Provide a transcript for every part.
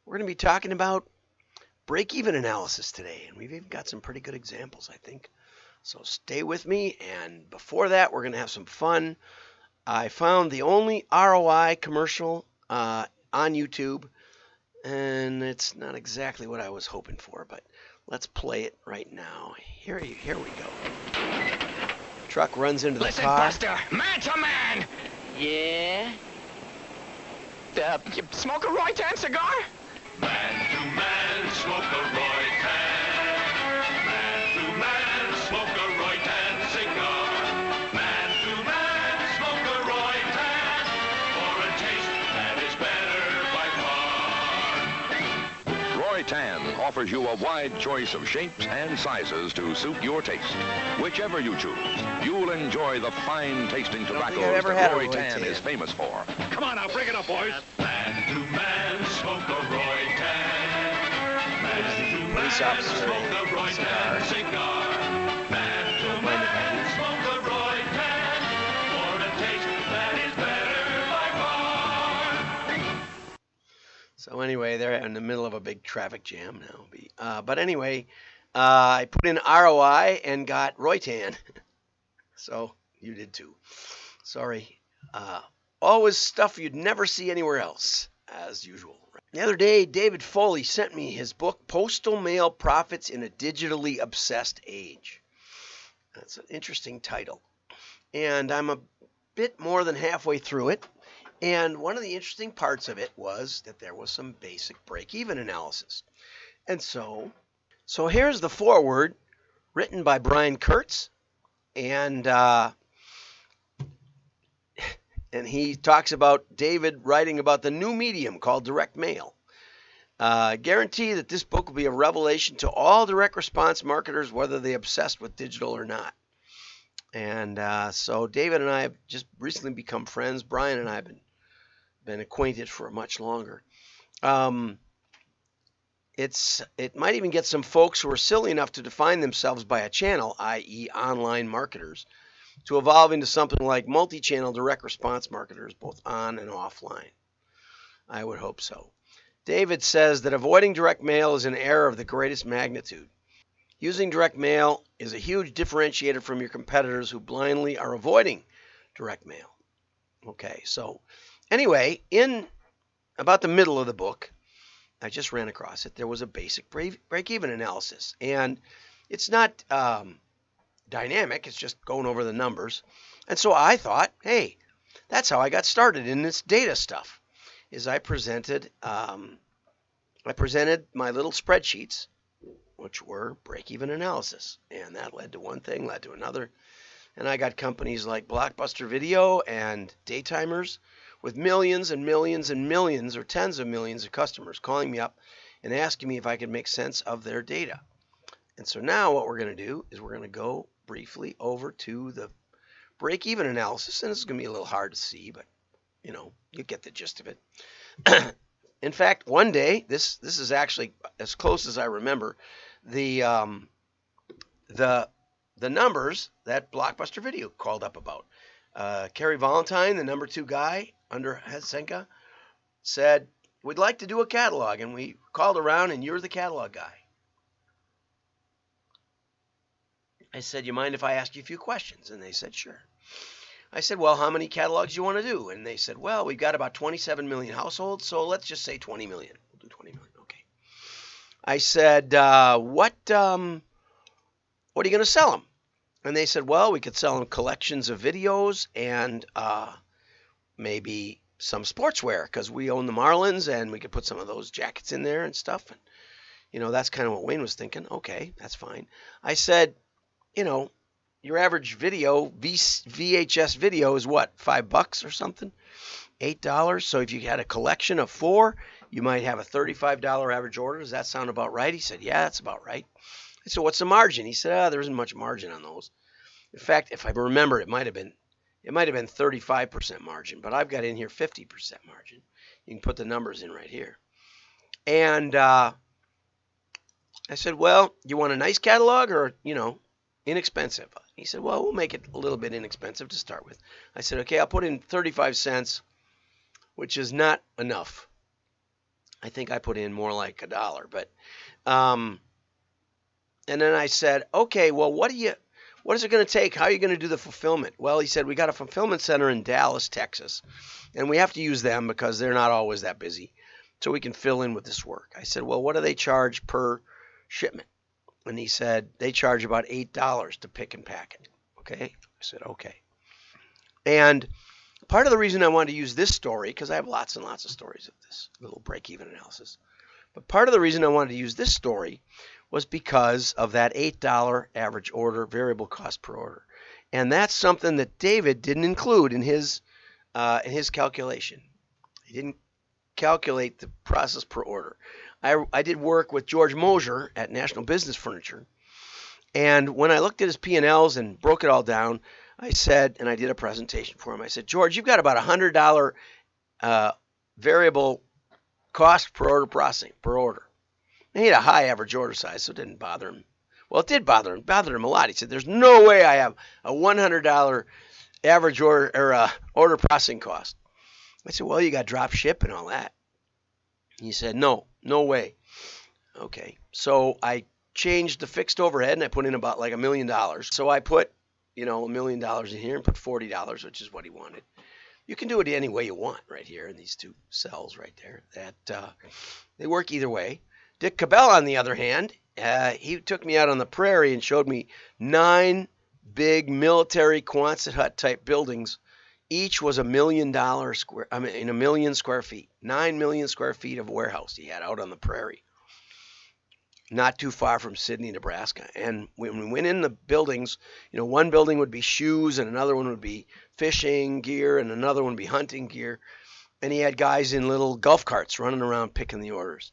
We're going to be talking about break-even analysis today, and we've even got some pretty good examples, I think. So stay with me, and before that, we're going to have some fun. I found the only ROI commercial on YouTube, and it's not exactly what I was hoping for, but let's play it right now. Here we go. Truck runs into the car. Listen, Buster, man to man. Yeah? You smoke a Roy-Tan cigar? Man to man, smoke a Roy-Tan. Man to man, smoke a Roy-Tan cigar. Man to man, smoke a Roy-Tan. For a taste that is better by far. Roy-Tan offers you a wide choice of shapes and sizes to suit your taste. Whichever you choose, you'll enjoy the fine-tasting tobaccos ever had that a Roy-Tan Roy-Tan. is famous for. Come on now, break it up, boys. Man to man, smoke a Roy-Tan. Man to police man, officer smoke a a Roy-Tan cigar. Man to man, smoke a Roy-Tan. For a taste that is better by far. So anyway, they're in the middle of a big traffic jam now. But anyway, I put in ROI and got Roy-Tan. So you did too. Sorry. Always stuff you'd never see anywhere else, as usual. The other day, David Foley sent me his book, Postal Mail Profits in a Digitally Obsessed Age. That's an interesting title. And I'm a bit more than halfway through it. And one of the interesting parts of it was that there was some basic break-even analysis. And so here's the foreword written by Brian Kurtz. And he talks about David writing about the new medium called direct mail. Guarantee that this book will be a revelation to all direct response marketers, whether they're obsessed with digital or not. And so David and I have just recently become friends. Brian and I have been acquainted for much longer. It might even get some folks who are silly enough to define themselves by a channel, i.e. online marketers, to evolve into something like multi-channel direct response marketers, both on and offline. I would hope so. David says that avoiding direct mail is an error of the greatest magnitude. Using direct mail is a huge differentiator from your competitors who blindly are avoiding direct mail. Okay, so anyway, in about the middle of the book, I just ran across it, there was a basic break-even analysis. And it's not dynamic, it's just going over the numbers. And so I thought, hey, that's how I got started in this data stuff, is I presented my little spreadsheets, which were break-even analysis. And that led to one thing, led to another. And I got companies like Blockbuster Video and Daytimers with millions and millions and millions or tens of millions of customers calling me up and asking me if I could make sense of their data. And so now what we're going to do is we're going to go briefly over to the break-even analysis. And this is going to be a little hard to see, but, you know, you get the gist of it. In fact, one day, this is actually as close as I remember, the numbers that Blockbuster Video called up about. Kerry Valentine, the number 2 guy under Hesenka, said, we'd like to do a catalog. And we called around, and you're the catalog guy. I said, you mind if I ask you a few questions? And they said, sure. I said, well, how many catalogs do you want to do? And they said, well, we've got about 27 million households, so let's just say 20 million. We'll do 20 million. Okay. I said, what are you going to sell them? And they said, well, we could sell them collections of videos and maybe some sportswear because we own the Marlins and we could put some of those jackets in there and stuff. And, you know, that's kind of what Wayne was thinking. Okay, that's fine. I said, you know, your average video, VHS video is what, $5 or something? $8. So if you had a collection of 4, you might have a $35 average order. Does that sound about right? He said, yeah, that's about right. I said, what's the margin? He said, there isn't much margin on those. In fact, if I remember, it might have been 35% margin, but I've got in here 50% margin. You can put the numbers in right here. And I said, well, you want a nice catalog or, you know, inexpensive? He said, well, we'll make it a little bit inexpensive to start with. I said, okay, I'll put in 35 cents, which is not enough. I think I put in more like $1, but and then I said, okay, well, what is it going to take? How are you going to do the fulfillment? Well, he said, we got a fulfillment center in Dallas, Texas, and we have to use them because they're not always that busy, so we can fill in with this work. I said, well, what do they charge per shipment? And he said, they charge about $8 to pick and pack it. Okay? I said, okay. And part of the reason I wanted to use this story, because I have lots and lots of stories of this little break-even analysis, but part of the reason I wanted to use this story was because of that $8 average order, variable cost per order. And that's something that David didn't include in his calculation. He didn't calculate the process per order. I did work with George Mosier at National Business Furniture, and when I looked at his P&Ls and broke it all down, I said, and I did a presentation for him, I said, George, you've got about $100 variable cost per order processing, per order. And he had a high average order size, so it didn't bother him. Well, it did bother him. It bothered him a lot. He said, there's no way I have a $100 average order or order processing cost. I said, well, you got drop ship and all that. He said, no way. Okay, so I changed the fixed overhead and I put in about like $1 million. So I put, $1 million in here and put $40, which is what he wanted. You can do it any way you want right here in these two cells right there. That they work either way. Dick Cabell, on the other hand, he took me out on the prairie and showed me 9 big military Quonset hut type buildings. Each was $1 million square. I mean, in 1 million square feet. 9 million square feet of warehouse he had out on the prairie, not too far from Sidney, Nebraska. And when we went in the buildings, one building would be shoes, and another one would be fishing gear, and another one would be hunting gear. And he had guys in little golf carts running around picking the orders.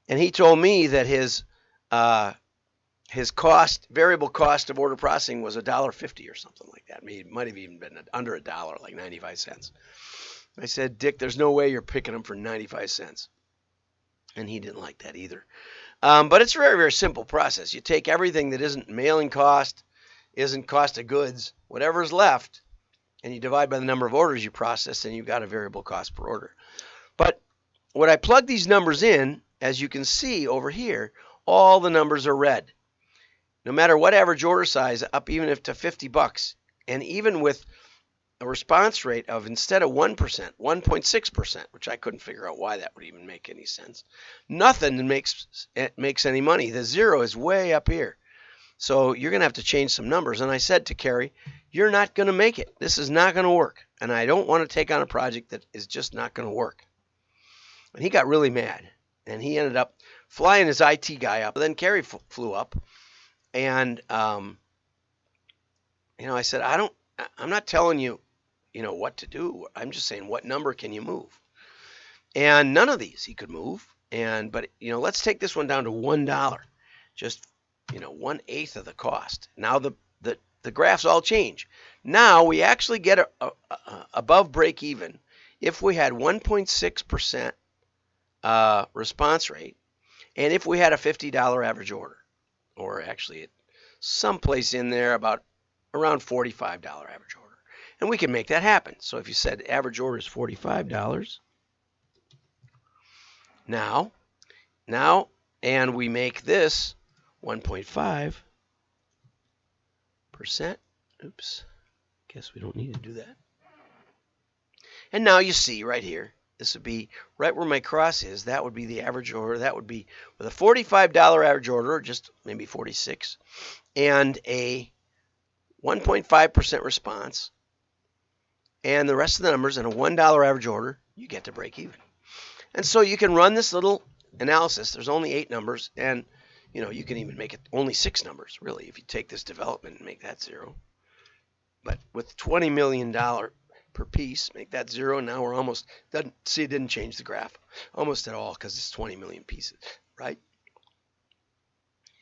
And he told me that his variable cost of order processing was $1.50 or something like that. I mean, it might have even been under $1, like 95 cents. I said, Dick, there's no way you're picking them for 95 cents. And he didn't like that either. But it's a very, very simple process. You take everything that isn't mailing cost, isn't cost of goods, whatever's left, and you divide by the number of orders you process, and you've got a variable cost per order. But when I plug these numbers in, as you can see over here, all the numbers are red. No matter what average order size, up even if to $50, and even with a response rate of, instead of 1%, 1.6%, which I couldn't figure out why that would even make any sense. Nothing makes any money. The zero is way up here. So you're going to have to change some numbers. And I said to Kerry, you're not going to make it. This is not going to work. And I don't want to take on a project that is just not going to work. And he got really mad. And he ended up flying his IT guy up. Then Kerry flew up. And, I said, I'm not telling you, what to do. I'm just saying, what number can you move? And none of these he could move. But let's take this one down to $1. Just, 1/8 of the cost. Now the graphs all change. Now we actually get above break even if we had 1.6% response rate, and if we had a $50 average order, or actually someplace in there around $45 average order. And we can make that happen. So if you said average order is $45 now, and we make this 1.5%. Oops, guess we don't need to do that. And now you see right here, this would be right where my cross is. That would be the average order. That would be with a $45 average order, just maybe 46, and a 1.5% response, and the rest of the numbers, and a $1 average order, you get to break even. And so you can run this little analysis. There's only 8 numbers, and you can even make it only 6 numbers, really, if you take this development and make that 0. But with $20 million per piece, make that 0. Now we're almost, it didn't change the graph almost at all because it's 20 million pieces, right?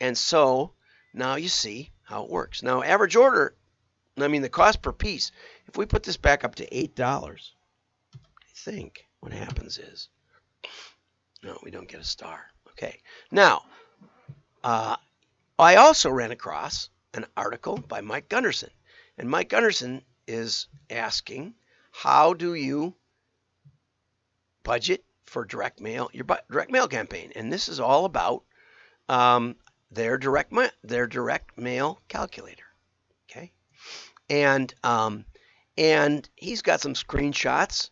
And so now you see how it works. Now average order, the cost per piece, if we put this back up to $8, I think what happens is, no, we don't get a star. Okay. Now, I also ran across an article by Mike Gunderson. And Mike Gunderson is asking, how do you budget for direct mail, your direct mail campaign. And this is all about their direct mail calculator. Okay. And he's got some screenshots,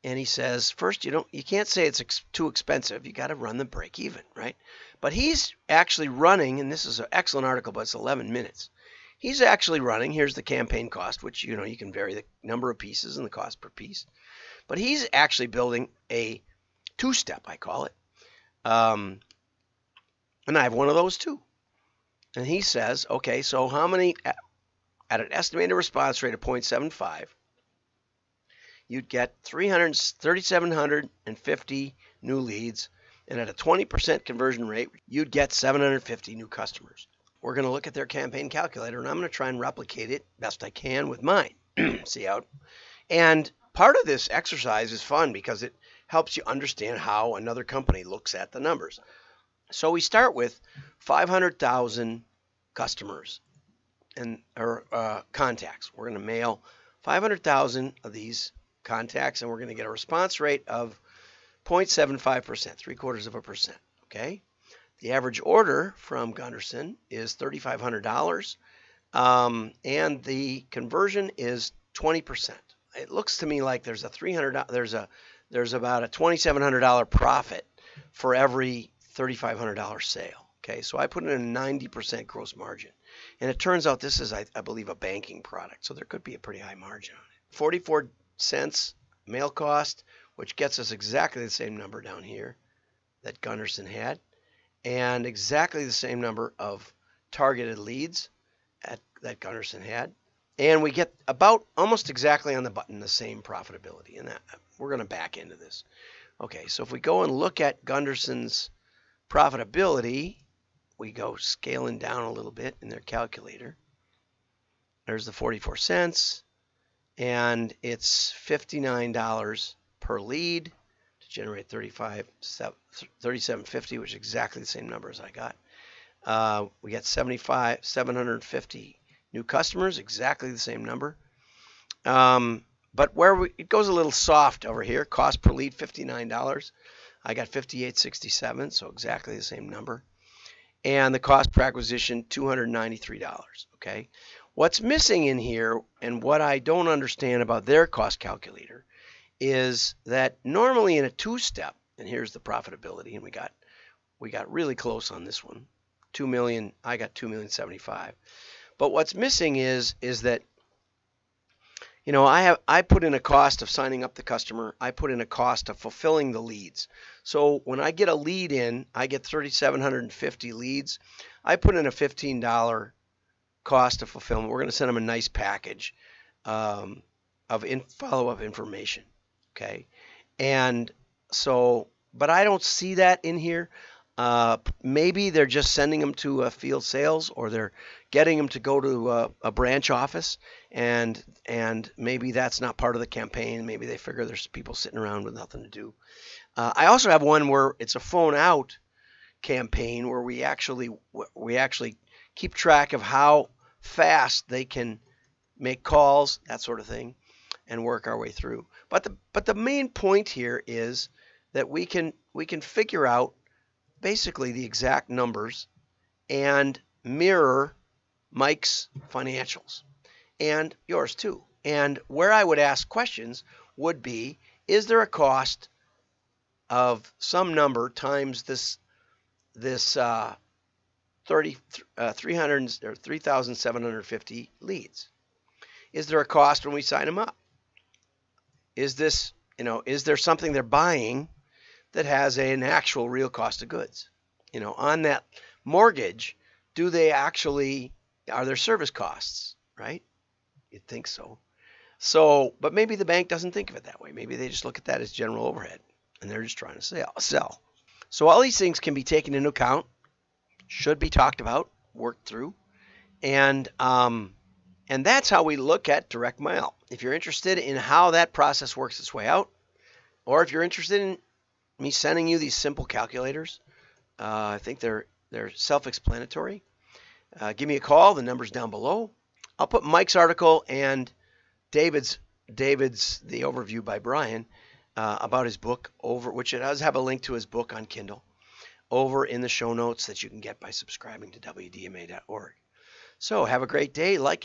and he says, first, you can't say it's too expensive. You got to run the break even, right? But he's actually running, and this is an excellent article, but it's 11 minutes. He's actually running, here's the campaign cost, which, you can vary the number of pieces and the cost per piece. But he's actually building a two-step, I call it. And I have one of those too. And he says, okay, so how many, at an estimated response rate of 0.75, you'd get 3,750 new leads. And at a 20% conversion rate, you'd get 750 new customers. We're going to look at their campaign calculator, and I'm going to try and replicate it best I can with mine. See how? And part of this exercise is fun because it helps you understand how another company looks at the numbers. So we start with 500,000 customers or contacts. We're going to mail 500,000 of these contacts, and we're going to get a response rate of 0.75%, 0.75%. Okay. The average order from Gunderson is $3,500, and the conversion is 20%. It looks to me like there's about a $2,700 profit for every $3,500 sale. Okay, so I put in a 90% gross margin, and it turns out this is, I believe, a banking product, so there could be a pretty high margin on it. 44 cents mail cost, which gets us exactly the same number down here that Gunderson had, and exactly the same number of targeted leads that Gunderson had. And we get about almost exactly on the button the same profitability. And that we're going to back into this. Okay, so if we go and look at Gunderson's profitability, we go scaling down a little bit in their calculator. There's the 44 cents, and it's $59 per lead to generate $37.50, which is exactly the same number as I got. We get 750 new customers, exactly the same number. But it goes a little soft over here, cost per lead $59. I got $58.67, so exactly the same number. And the cost per acquisition, $293. Okay. What's missing in here, and what I don't understand about their cost calculator, is that normally in a two-step, and here's the profitability, and we got really close on this one, 2 million. I got 2,075,000. But what's missing is that, I put in a cost of signing up the customer. I put in a cost of fulfilling the leads. So when I get a lead in, I get 3,750 leads. I put in a $15 cost of fulfillment. We're going to send them a nice package of follow-up information. Okay. And so, but I don't see that in here. Maybe they're just sending them to a field sales, or they're getting them to go to a branch office, and maybe that's not part of the campaign. Maybe they figure there's people sitting around with nothing to do. I also have one where it's a phone out campaign where we actually keep track of how fast they can make calls, that sort of thing, and work our way through. But the main point here is that we can figure out basically the exact numbers and mirror Mike's financials and yours too. And where I would ask questions would be, is there a cost of some number times this 3,750 leads? Is there a cost when we sign them up? Is there something they're buying that has an actual real cost of goods? On that mortgage, are there service costs, right? You'd think so. But maybe the bank doesn't think of it that way. Maybe they just look at that as general overhead, and they're just trying to sell. So all these things can be taken into account, should be talked about, worked through, and that's how we look at direct mail. If you're interested in how that process works its way out, or if you're interested in me sending you these simple calculators, I think they're self-explanatory. Give me a call. The number's down below. I'll put Mike's article and David's the overview by Brian about his book over, which it does have a link to his book on Kindle, over in the show notes that you can get by subscribing to WDMA.org. So have a great day. Like and